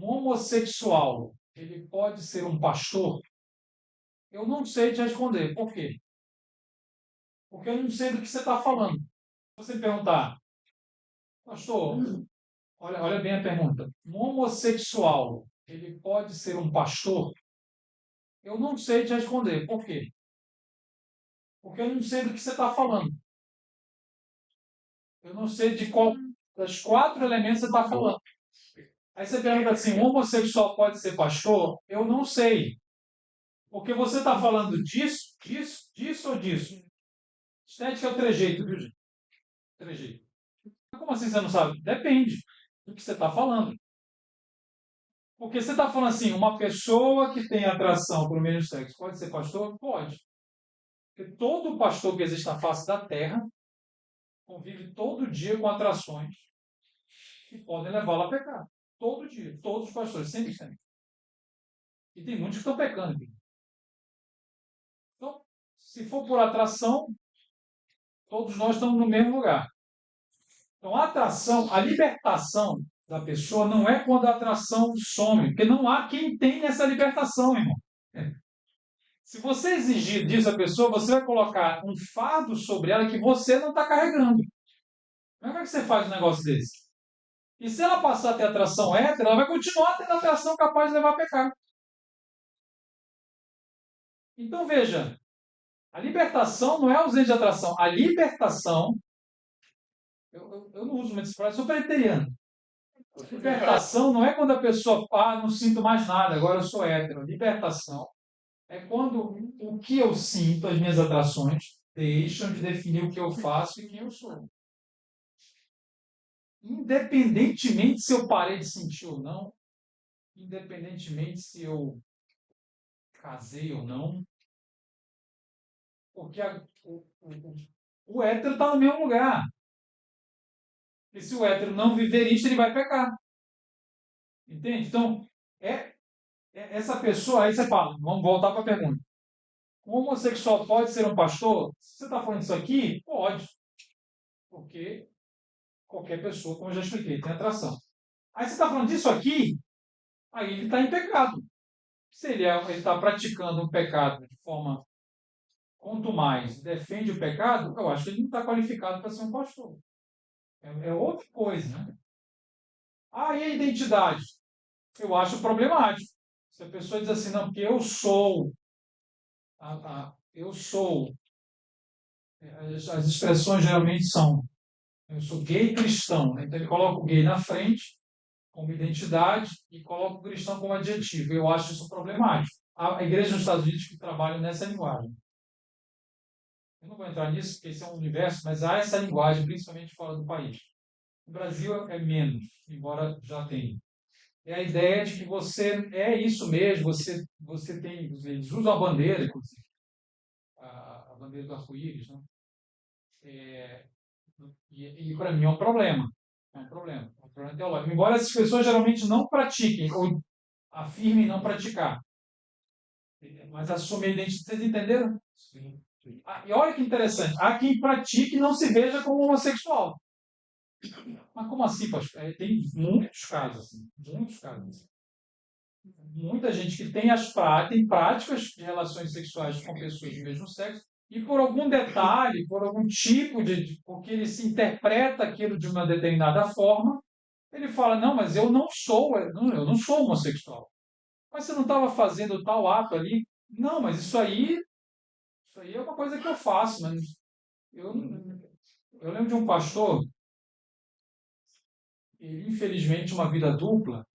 homossexual, ele pode ser um pastor? Eu não sei te responder. Por quê? Porque eu não sei do que você está falando. Se você perguntar, pastor, olha bem a pergunta. Um homossexual, ele pode ser um pastor? Eu não sei te responder. Por quê? Porque eu não sei do que você está falando. Eu não sei de qual das quatro elementos você está falando. Aí você pergunta assim, um homossexual pode ser pastor? Eu não sei. Porque você está falando disso, disso, disso ou disso? Estética é o trejeito, viu, gente? Trejeito. Mas como assim você não sabe? Depende do que você está falando. Porque você está falando assim, uma pessoa que tem atração para o mesmo sexo pode ser pastor? Pode. Porque todo pastor que existe na face da terra convive todo dia com atrações que podem levá-lo a pecar. Todo dia. Todos os pastores, sempre, sempre. E tem muitos que estão pecando. Então, se for por atração, todos nós estamos no mesmo lugar. Então, a atração, a libertação da pessoa não é quando a atração some, porque não há quem tenha essa libertação, irmão. Se você exigir disso a pessoa, você vai colocar um fardo sobre ela que você não está carregando. Como é que você faz um negócio desse? E se ela passar a ter atração hétero, ela vai continuar tendo atração capaz de levar a pecar. Então veja, a libertação não é ausência de atração. A libertação, eu não uso muito essa frase, eu sou preteriano. Libertação não é quando a pessoa, não sinto mais nada, agora eu sou hétero. Libertação é quando o que eu sinto, as minhas atrações, deixam de definir o que eu faço e quem eu sou. Independentemente se eu parei de sentir ou não, independentemente se eu casei ou não, porque o hétero está no mesmo lugar. E se o hétero não viver isso, ele vai pecar. Entende? Então, é, essa pessoa, aí você fala, vamos voltar para a pergunta. O homossexual pode ser um pastor? Se você está falando isso aqui, pode. Porque qualquer pessoa, como eu já expliquei, tem atração. Aí você está falando disso aqui, aí ele está em pecado. Se ele está praticando um pecado de forma, quanto mais defende o pecado, eu acho que ele não está qualificado para ser um pastor. É outra coisa, né? E a identidade? Eu acho problemático. Se a pessoa diz assim, não, porque eu sou, eu sou, as expressões geralmente são, eu sou gay cristão, né? Então ele coloca o gay na frente, como identidade, e coloca o cristão como adjetivo. Eu acho isso problemático. A igreja nos Estados Unidos que trabalha nessa linguagem. Eu não vou entrar nisso, porque esse é um universo, mas há essa linguagem, principalmente fora do país. No Brasil é menos, embora já tenha. É a ideia de que você é isso mesmo, você tem, eles usam a bandeira, inclusive, a bandeira do arco-íris, né? É, e para mim é um problema. É um problema. É um problema teológico. Embora essas pessoas geralmente não pratiquem, ou afirmem não praticar. Mas assumem a identidade. Vocês entenderam? Sim, sim. E olha que interessante. Há quem pratique e não se veja como homossexual. Mas como assim, pastor? Tem muitos casos assim. Muitos casos. Muita gente que tem práticas de relações sexuais com pessoas do mesmo sexo e por algum detalhe, por algum tipo porque ele se interpreta aquilo de uma determinada forma, ele fala, não, mas eu não sou homossexual. Mas você não estava fazendo tal ato ali? Não, mas isso aí é uma coisa que eu faço, mas eu, eu lembro de um pastor, ele infelizmente uma vida dupla,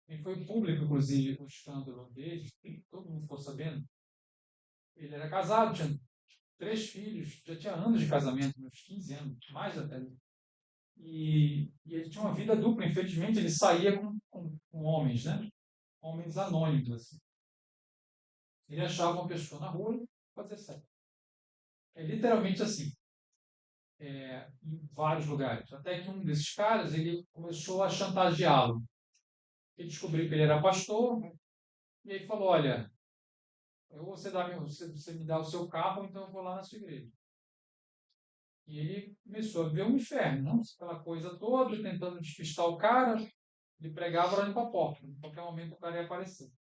e foi público, inclusive, o escândalo dele, todo mundo ficou sabendo. Ele era casado, tinha 3 filhos, já tinha anos de casamento, uns 15 anos, mais até. E ele tinha uma vida dupla, infelizmente, ele saía com homens, né? Homens anônimos, assim. Ele achava uma pessoa na rua e fazia sexo. É literalmente assim, em vários lugares. Até que um desses caras, ele começou a chantageá-lo. Ele descobriu que ele era pastor, e aí falou, olha, você me dá o seu carro, então eu vou lá na sua igreja. E ele começou a ver um inferno, não? Aquela coisa toda, tentando despistar o cara. Ele pregava olhando para a porta. Em qualquer momento o cara ia aparecer.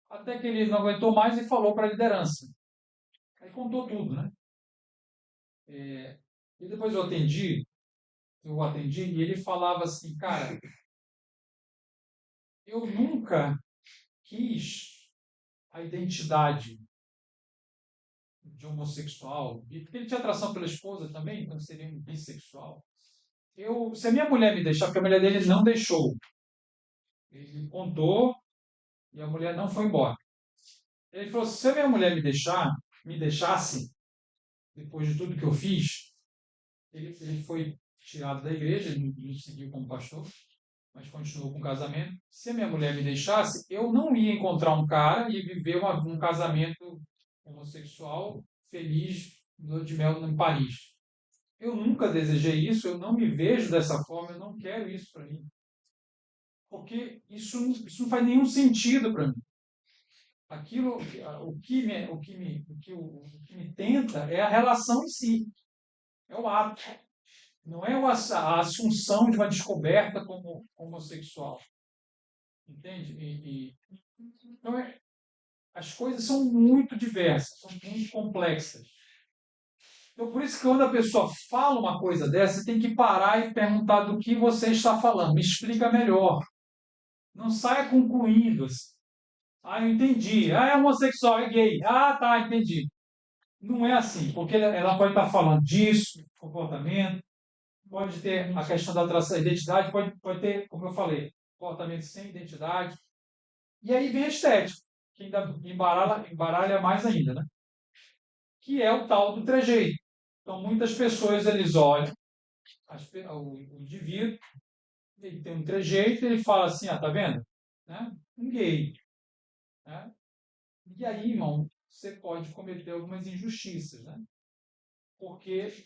Até que ele não aguentou mais e falou para a liderança. Aí contou tudo, né? E depois eu atendi e ele falava assim, cara, eu nunca quis a identidade de homossexual, e porque ele tinha atração pela esposa também, então seria um bissexual. Se a minha mulher me deixar, porque a mulher dele não deixou, ele contou e a mulher não foi embora. Ele falou: se a minha mulher me deixasse, depois de tudo que eu fiz, ele foi tirado da igreja, ele não seguiu como pastor, mas continuou com o casamento. Se a minha mulher me deixasse, eu não ia encontrar um cara e viver um casamento homossexual feliz, lua de mel em Paris. Eu nunca desejei isso, eu não me vejo dessa forma, eu não quero isso para mim. Porque isso não faz nenhum sentido para mim. Aquilo, o que me tenta é a relação em si, é o ato. Não é a assunção de uma descoberta como homossexual. Entende? Então, as coisas são muito diversas, são muito complexas. Então, por isso que quando a pessoa fala uma coisa dessa, você tem que parar e perguntar do que você está falando. Me explica melhor. Não saia concluindo assim. Ah, eu entendi. Ah, é homossexual, é gay. Ah, tá, entendi. Não é assim, porque ela pode estar falando disso, comportamento, pode ter a questão da atração, identidade, pode ter, como eu falei, comportamento sem identidade. E aí vem a estética, que ainda embaralha mais ainda, né? Que é o tal do trejeito. Então, muitas pessoas, eles olham o indivíduo, ele tem um trejeito, ele fala assim, ah, tá vendo? Né? Um gay. Né? E aí, irmão, você pode cometer algumas injustiças, né? Porque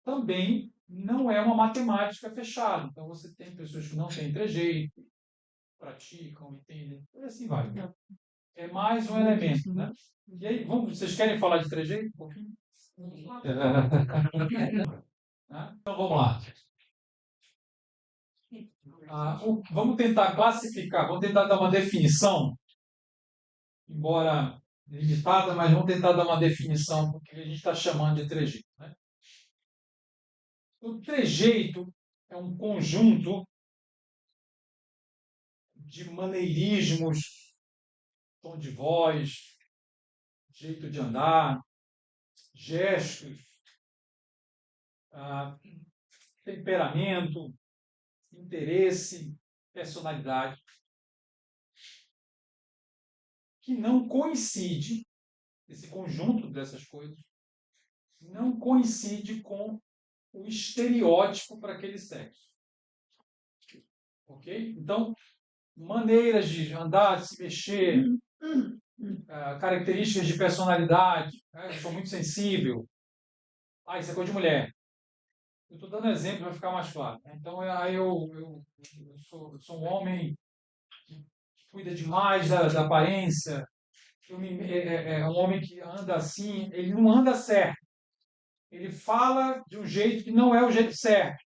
também não é uma matemática fechada. Então, você tem pessoas que não têm trejeito, praticam, entendem, e assim vai. É mais um elemento, né? E aí, vocês querem falar de trejeito um pouquinho? Né? Então, vamos lá. Vamos tentar classificar, vamos tentar dar uma definição, embora limitada, mas vamos tentar dar uma definição do que a gente está chamando de trejeito. Né? O trejeito é um conjunto de maneirismos, tom de voz, jeito de andar, gestos, ah, temperamento, interesse, personalidade, que não coincide, esse conjunto dessas coisas, não coincide com o estereótipo para aquele sexo. Ok? Então, maneiras de andar, de se mexer, características de personalidade. Eu sou muito sensível. Isso é coisa de mulher. Eu estou dando exemplo para ficar mais claro. Então, aí eu sou um homem que cuida demais da aparência. É um homem que anda assim, ele não anda certo. Ele fala de um jeito que não é o jeito certo.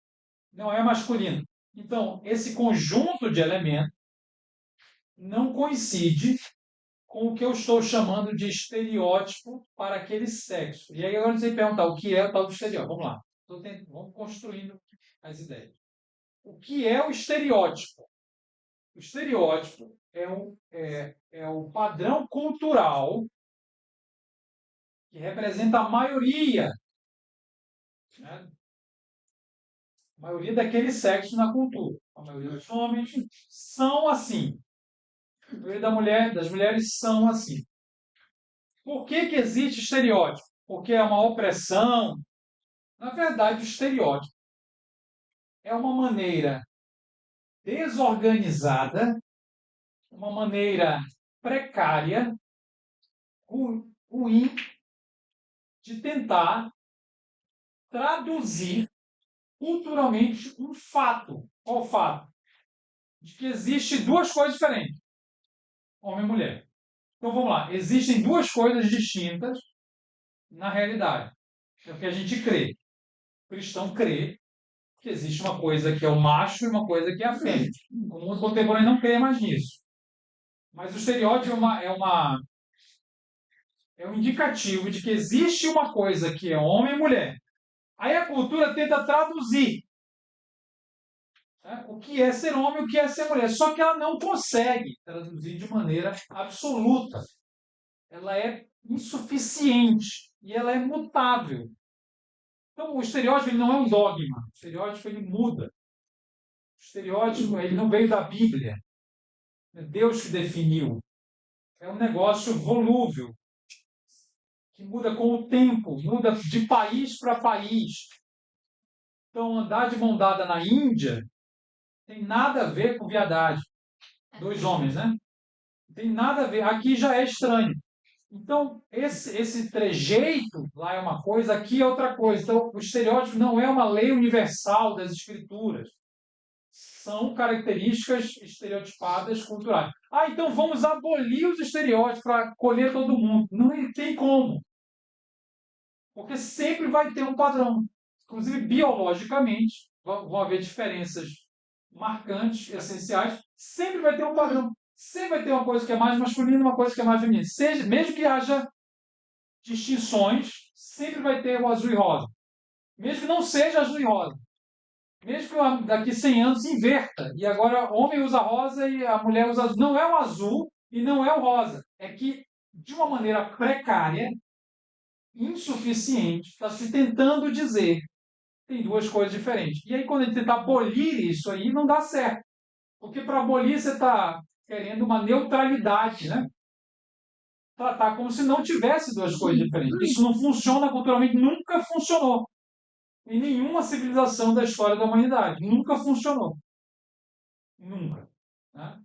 Não é masculino. Então, esse conjunto de elementos não coincide com o que eu estou chamando de estereótipo para aquele sexo. E aí agora você perguntar o que é o tal do estereótipo. Vamos lá. Vamos construindo as ideias. O que é o estereótipo? O estereótipo é o padrão cultural que representa a maioria, né? A maioria daquele sexo na cultura. A maioria dos homens são assim. A maioria das mulheres são assim. Por que existe estereótipo? Porque é uma opressão. Na verdade, o estereótipo é uma maneira desorganizada, uma maneira precária, ruim, de tentar traduzir culturalmente um fato. Qual fato? De que existe duas coisas diferentes, homem e mulher. Então vamos lá, existem duas coisas distintas na realidade. É o que a gente crê. O cristão crê que existe uma coisa que é o macho e uma coisa que é a fêmea. O mundo contemporâneo não crê mais nisso. Mas o estereótipo é um indicativo de que existe uma coisa que é homem e mulher. Aí a cultura tenta traduzir, né, o que é ser homem e o que é ser mulher. Só que ela não consegue traduzir de maneira absoluta. Ela é insuficiente e ela é mutável. Então, o estereótipo ele não é um dogma. O estereótipo ele muda. O estereótipo ele não veio da Bíblia. É Deus que definiu. É um negócio volúvel, que muda com o tempo, muda de país para país. Então, andar de mão dada na Índia tem nada a ver com viadagem. Dois homens, né? Não tem nada a ver. Aqui já é estranho. Então, esse trejeito lá é uma coisa, aqui é outra coisa. Então, o estereótipo não é uma lei universal das escrituras. São características estereotipadas culturais. Ah, então vamos abolir os estereótipos para acolher todo mundo. Não tem como. Porque sempre vai ter um padrão. Inclusive, biologicamente, vão haver diferenças marcantes, essenciais. Sempre vai ter um padrão. Sempre vai ter uma coisa que é mais masculina e uma coisa que é mais feminina. Seja, mesmo que haja distinções, sempre vai ter o azul e rosa. Mesmo que não seja azul e rosa. Mesmo que daqui 100 anos se inverta. E agora o homem usa rosa e a mulher usa azul. Não é o azul e não é o rosa. É que, de uma maneira precária, insuficiente, está se tentando dizer tem duas coisas diferentes. E aí, quando a gente tenta abolir isso aí, não dá certo. Porque para abolir, você está querendo uma neutralidade, né? Tratar como se não tivesse duas coisas diferentes. Isso não funciona culturalmente, nunca funcionou. Em nenhuma civilização da história da humanidade. Nunca funcionou. Nunca. Né?